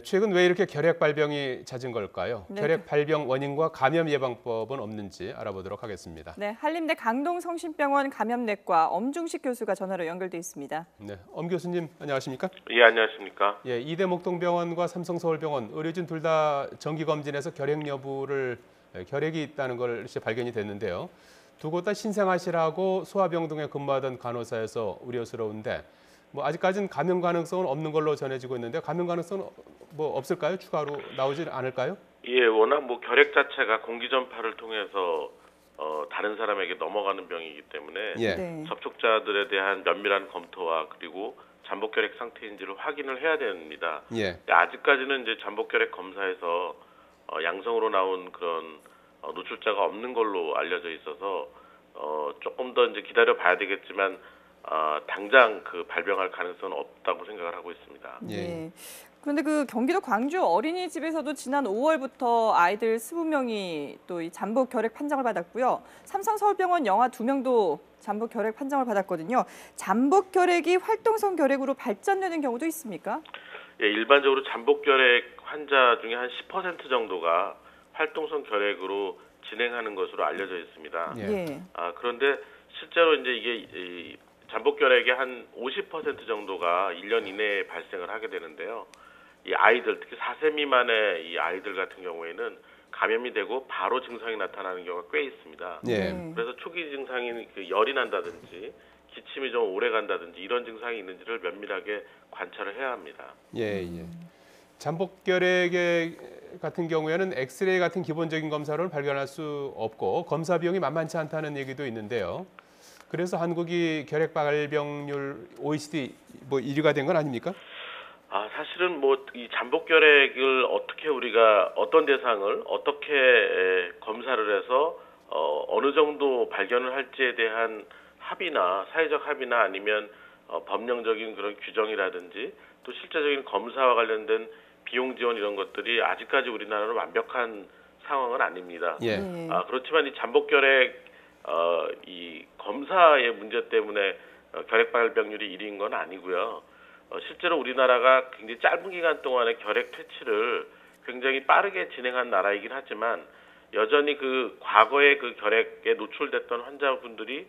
최근 왜 이렇게 결핵 발병이 잦은 걸까요? 네. 결핵 발병 원인과 감염 예방법은 없는지 알아보도록 하겠습니다. 네, 한림대 강동성심병원 감염내과 엄중식 교수가 전화로 연결돼 있습니다. 네, 엄 교수님 안녕하십니까? 예, 안녕하십니까? 예, 이대목동병원과 삼성서울병원 의료진 둘 다 정기 검진에서 결핵이 있다는 걸 발견이 됐는데요. 두 곳 다 신생아실하고 소아병동에 근무하던 간호사여서 우려스러운데 아직까지는 감염 가능성은 없는 걸로 전해지고 있는데 감염 가능성은 없을까요? 추가로 나오지 않을까요? 예, 워낙 결핵 자체가 공기 전파를 통해서 다른 사람에게 넘어가는 병이기 때문에 예. 네. 접촉자들에 대한 면밀한 검토와 그리고 잠복결핵 상태인지를 확인을 해야 됩니다. 예. 아직까지는 이제 잠복결핵 검사에서 양성으로 나온 그런 노출자가 없는 걸로 알려져 있어서 조금 더 이제 기다려 봐야 되겠지만 당장 발병할 가능성은 없다고 생각을 하고 있습니다. 예. 네. 그런데 경기도 광주 어린이집에서도 지난 5월부터 아이들 20명이 또 이 잠복 결핵 판정을 받았고요. 삼성서울병원 영아 2명도 잠복 결핵 판정을 받았거든요. 잠복 결핵이 활동성 결핵으로 발전되는 경우도 있습니까? 예, 일반적으로 잠복 결핵 환자 중에 한 10% 정도가 활동성 결핵으로 진행하는 것으로 알려져 있습니다. 예. 그런데 실제로 이제 이게 잠복 결핵의 한 50% 정도가 1년 이내에 발생을 하게 되는데요. 이 아이들, 특히 4세 미만의 이 아이들 같은 경우에는 감염이 되고 바로 증상이 나타나는 경우가 꽤 있습니다. 예. 그래서 초기 증상인 열이 난다든지 기침이 좀 오래 간다든지 이런 증상이 있는지를 면밀하게 관찰을 해야 합니다. 예, 예. 잠복 결핵 같은 경우에는 엑스레이 같은 기본적인 검사로는 발견할 수 없고 검사 비용이 만만치 않다는 얘기도 있는데요. 그래서 한국이 결핵 발병률 OECD 1위가 된 건 아닙니까? 사실은 이 잠복 결핵을 어떻게 우리가 어떤 대상을 어떻게 검사를 해서 어느 정도 발견을 할지에 대한 합의나 사회적 합의나 아니면 법령적인 그런 규정이라든지 또 실제적인 검사와 관련된 비용 지원 이런 것들이 아직까지 우리나라는 완벽한 상황은 아닙니다. 예. 그렇지만 이 잠복 결핵 이 검사의 문제 때문에 결핵 발병률이 1위인 건 아니고요. 실제로 우리나라가 굉장히 짧은 기간 동안에 결핵 퇴치를 굉장히 빠르게 진행한 나라이긴 하지만 여전히 과거에 결핵에 노출됐던 환자분들이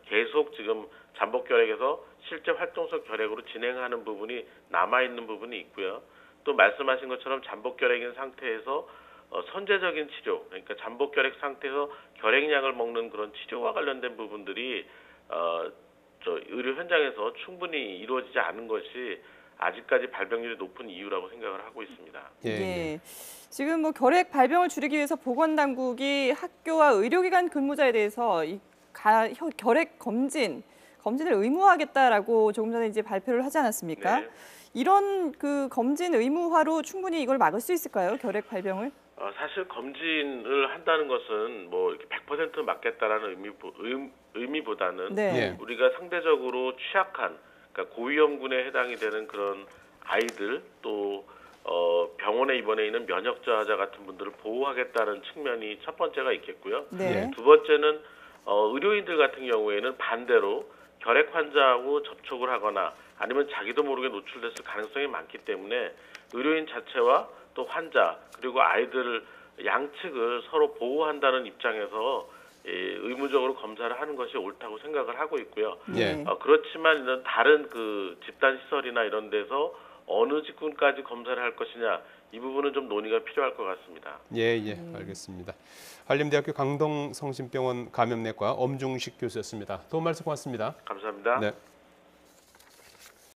계속 지금 잠복 결핵에서 실제 활동성 결핵으로 진행하는 부분이 남아있는 부분이 있고요. 또 말씀하신 것처럼 잠복 결핵인 상태에서 선제적인 치료, 그러니까 잠복 결핵 상태에서 결핵약을 먹는 그런 치료와 관련된 부분들이 의료 현장에서 충분히 이루어지지 않은 것이 아직까지 발병률이 높은 이유라고 생각을 하고 있습니다. 예. 지금 결핵 발병을 줄이기 위해서 보건당국이 학교와 의료기관 근무자에 대해서 결핵 검진을 의무화하겠다라고 조금 전에 이제 발표를 하지 않았습니까? 네. 이런 검진 의무화로 충분히 이걸 막을 수 있을까요? 결핵 발병을? 사실 검진을 한다는 것은 이렇게 100% 막겠다라는 의미보다는 네. 우리가 상대적으로 취약한, 그러니까 고위험군에 해당이 되는 그런 아이들 또 병원에 입원해 있는 면역 저하자 같은 분들을 보호하겠다는 측면이 첫 번째가 있겠고요. 네. 두 번째는 의료인들 같은 경우에는 반대로 결핵 환자하고 접촉을 하거나 아니면 자기도 모르게 노출됐을 가능성이 많기 때문에 의료인 자체와 또 환자 그리고 아이들 양측을 서로 보호한다는 입장에서 의무적으로 검사를 하는 것이 옳다고 생각을 하고 있고요. 예. 그렇지만 이런 다른 집단 시설이나 이런 데서 어느 직군까지 검사를 할 것이냐 이 부분은 좀 논의가 필요할 것 같습니다. 예, 알겠습니다. 한림대학교 강동성심병원 감염내과 엄중식 교수였습니다. 도움 말씀 고맙습니다. 감사합니다. 네.